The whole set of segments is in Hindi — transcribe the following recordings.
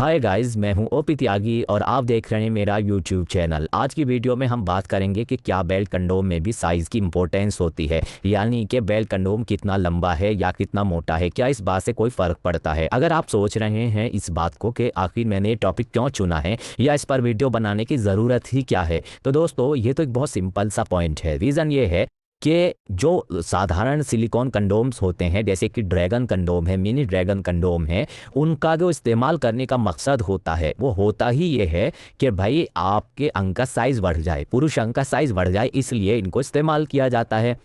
हाय गाइस, मैं हूं ओपी त्यागी और आप देख रहे हैं मेरा यूट्यूब चैनल। आज की वीडियो में हम बात करेंगे कि क्या बेल्ट कंडोम में भी साइज़ की इंपॉर्टेंस होती है, यानी कि बेल्ट कंडोम कितना लंबा है या कितना मोटा है, क्या इस बात से कोई फ़र्क पड़ता है। अगर आप सोच रहे हैं इस बात को कि आखिर मैंने ये टॉपिक क्यों चुना है या इस पर वीडियो बनाने की ज़रूरत ही क्या है, तो दोस्तों ये तो एक बहुत सिंपल सा पॉइंट है। रीज़न ये है कि जो साधारण सिलिकॉन कंडोम्स होते हैं, जैसे कि ड्रैगन कंडोम है, मिनी ड्रैगन कंडोम है, उनका जो इस्तेमाल करने का मकसद होता है वो होता ही ये है कि भाई आपके अंग का साइज़ बढ़ जाए, पुरुष अंग का साइज़ बढ़ जाए, इसलिए इनको इस्तेमाल किया जाता है।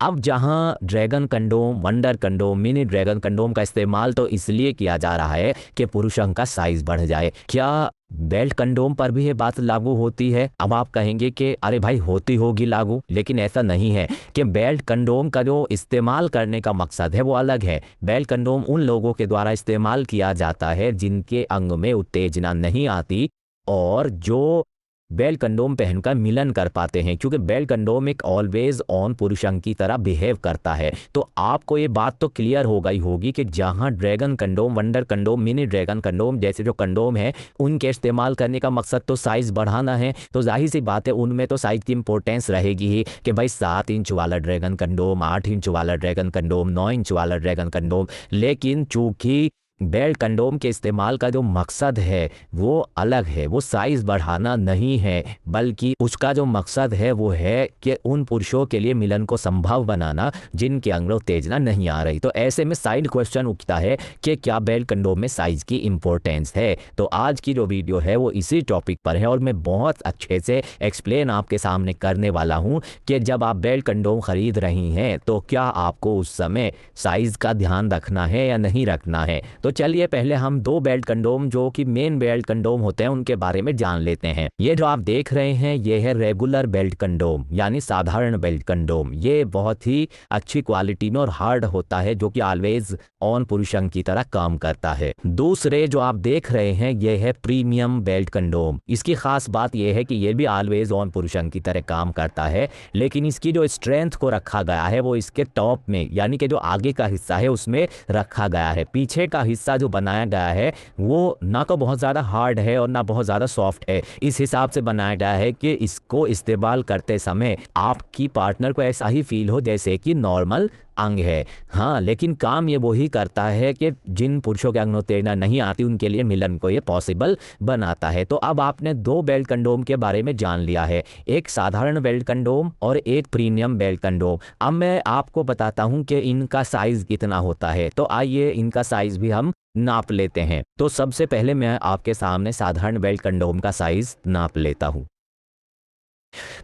अब जहां dragon condom, wonder condom, mini dragon condom का इस्तेमाल तो इसलिए किया जा रहा है कि पुरुष अंग का साइज़ बढ़ जाए। क्या बेल्ट कंडोम पर भी ये बात लागू होती है? अब आप कहेंगे कि अरे भाई होती होगी लागू, लेकिन ऐसा नहीं है कि बेल्ट कंडोम का जो इस्तेमाल करने का मकसद है वो अलग है। बेल्ट कंडोम उन लोगों के द्वारा इस्तेमाल किया जाता है जिनके अंग में उत्तेजना नहीं आती और जो बेल्ट कंडोम पहनकर मिलन कर पाते हैं, क्योंकि बेल्ट कंडोम एक ऑलवेज ऑन पुरुष अंग की तरह बिहेव करता है। तो आपको ये बात तो क्लियर हो गई होगी कि जहां dragon condom, wonder condom, mini dragon condom जैसे जो कंडोम है उनके इस्तेमाल करने का मकसद तो साइज़ बढ़ाना है, तो जाहिर सी बात है उनमें तो साइज़ की इंपॉर्टेंस रहेगी ही कि भाई 7 इंच वाला ड्रैगन कंडोम, 8 इंच वाला ड्रैगन कंडोम, 9 इंच वाला ड्रैगन कंडोम। लेकिन चूंकि बेल्ट कंडोम के इस्तेमाल का जो मकसद है वो अलग है, वो साइज़ बढ़ाना नहीं है, बल्कि उसका जो मकसद है वो है कि उन पुरुषों के लिए मिलन को संभव बनाना जिनके अंग में उत्तेजना नहीं आ रही। तो ऐसे में साइड क्वेश्चन उठता है कि क्या बेल्ट कंडोम में साइज़ की इंपॉर्टेंस है। तो आज की जो वीडियो है वो इसी टॉपिक पर है और मैं बहुत अच्छे से एक्सप्लेन आपके सामने करने वाला हूँ कि जब आप बेल्ट कंडोम खरीद रही हैं तो क्या आपको उस समय साइज़ का ध्यान रखना है या नहीं रखना है। तो चलिए पहले हम दो बेल्ट कंडोम जो कि मेन बेल्ट कंडोम होते हैं उनके बारे में जान लेते हैं। ये जो आप देख रहे हैं ये है रेगुलर बेल्ट कंडोम, यानी साधारण बेल्ट कंडोम। ये बहुत ही अच्छी क्वालिटी में और हार्ड होता है, जो कि ऑलवेज ऑन पुरुष अंग की तरह काम करता है। दूसरे जो आप देख रहे हैं ये है प्रीमियम बेल्ट कंडोम। इसकी खास बात यह है कि ये भी ऑलवेज ऑन पुरुष अंग की तरह काम करता है, लेकिन इसकी जो स्ट्रेंथ को रखा गया है वो इसके टॉप में, यानी कि जो आगे का हिस्सा है उसमें रखा गया है। पीछे का हिस्सा जो बनाया गया है वो ना तो बहुत ज़्यादा हार्ड है और ना बहुत ज़्यादा सॉफ्ट है। इस हिसाब से बनाया गया है कि इसको इस्तेमाल करते समय आपकी पार्टनर को ऐसा ही फील हो जैसे कि नॉर्मल अंग है। हाँ, लेकिन काम ये वही करता है कि जिन पुरुषों के अंग में उत्तेजना नहीं आती उनके लिए मिलन को ये पॉसिबल बनाता है। तो अब आपने दो बेल्ट कंडोम के बारे में जान लिया है, एक साधारण बेल्ट कंडोम और एक प्रीमियम बेल्ट कंडोम। अब मैं आपको बताता हूँ कि इनका साइज़ कितना होता है, तो आइए इनका साइज़ भी हम नाप लेते हैं। तो सबसे पहले मैं आपके सामने साधारण बेल्ट कंडोम का साइज़ नाप लेता हूँ।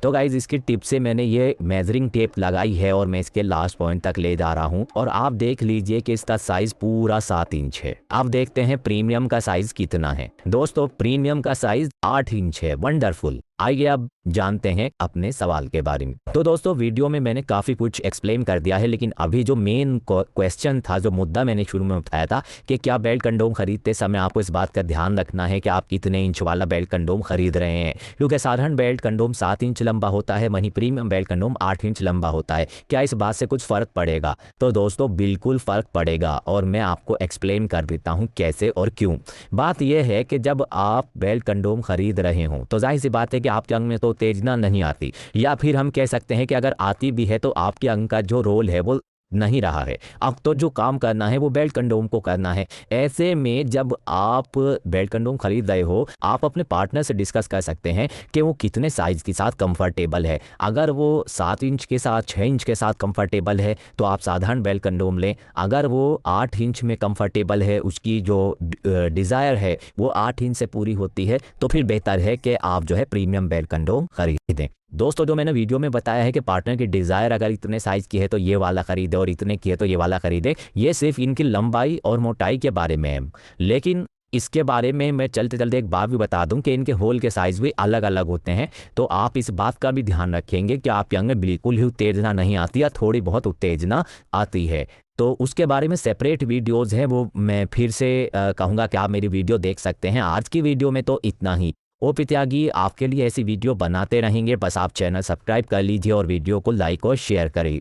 तो गाइज इसकी टिप से मैंने ये मेजरिंग टेप लगाई है और मैं इसके लास्ट पॉइंट तक ले जा रहा हूँ और आप देख लीजिए कि इसका साइज पूरा 7 इंच है। अब देखते हैं प्रीमियम का साइज कितना है। दोस्तों प्रीमियम का साइज 8 इंच है। वंडरफुल। आइए अब जानते हैं अपने सवाल के बारे में। तो दोस्तों वीडियो में मैंने काफ़ी कुछ एक्सप्लेन कर दिया है, लेकिन अभी जो मेन क्वेश्चन था, जो मुद्दा मैंने शुरू में बताया था कि क्या बेल्ट कंडोम खरीदते समय आपको इस बात का ध्यान रखना है कि आप कितने इंच वाला बेल्ट कंडोम खरीद रहे हैं, क्योंकि साधारण बेल्ट कंडोम 7 इंच लंबा होता है, वहीं प्रीमियम बेल्ट कंडोम 8 इंच लंबा होता है। क्या इस बात से कुछ फ़र्क पड़ेगा? तो दोस्तों बिल्कुल फ़र्क पड़ेगा और मैं आपको एक्सप्लेन कर देता हूँ कैसे और क्यों। बात यह है कि जब आप बेल्ट कंडोम खरीद रहे हों तो जाहिर सी बात है कि आपके अंग में तो उत्तेजना नहीं आती, या फिर हम कह सकते हैं कि अगर आती भी है तो आपके अंग का जो रोल है वो नहीं रहा है। अब तो जो काम करना है वो बेल्ट कंडोम को करना है। ऐसे में जब आप बेल्ट कंडोम खरीद रहे हो, आप अपने पार्टनर से डिस्कस कर सकते हैं कि वो कितने साइज़ के साथ कंफर्टेबल है। अगर वो 7 इंच के साथ, 6 इंच के साथ कंफर्टेबल है तो आप साधारण बेल्ट कंडोम लें। अगर वो 8 इंच में कंफर्टेबल है, उसकी जो डिज़ायर है वो 8 इंच से पूरी होती है, तो फिर बेहतर है कि आप जो है प्रीमियम बेल्ट कंडोम खरीदें। दोस्तों जो मैंने वीडियो में बताया है कि पार्टनर की डिज़ायर अगर इतने साइज़ की है तो ये वाला खरीदे और इतने की है तो ये वाला खरीदे, ये सिर्फ इनकी लंबाई और मोटाई के बारे में है। लेकिन इसके बारे में मैं चलते चलते एक बात भी बता दूं कि इनके होल के साइज़ भी अलग अलग होते हैं, तो आप इस बात का भी ध्यान रखेंगे कि आपके अंग में बिल्कुल ही उत्तेजना नहीं आती या थोड़ी बहुत उत्तेजना आती है। तो उसके बारे में सेपरेट वीडियोज़ हैं, वो मैं फिर से कहूँगा कि आप मेरी वीडियो देख सकते हैं। आज की वीडियो में तो इतना ही। ओपी त्यागी आपके लिए ऐसी वीडियो बनाते रहेंगे, बस आप चैनल सब्सक्राइब कर लीजिए और वीडियो को लाइक और शेयर करें।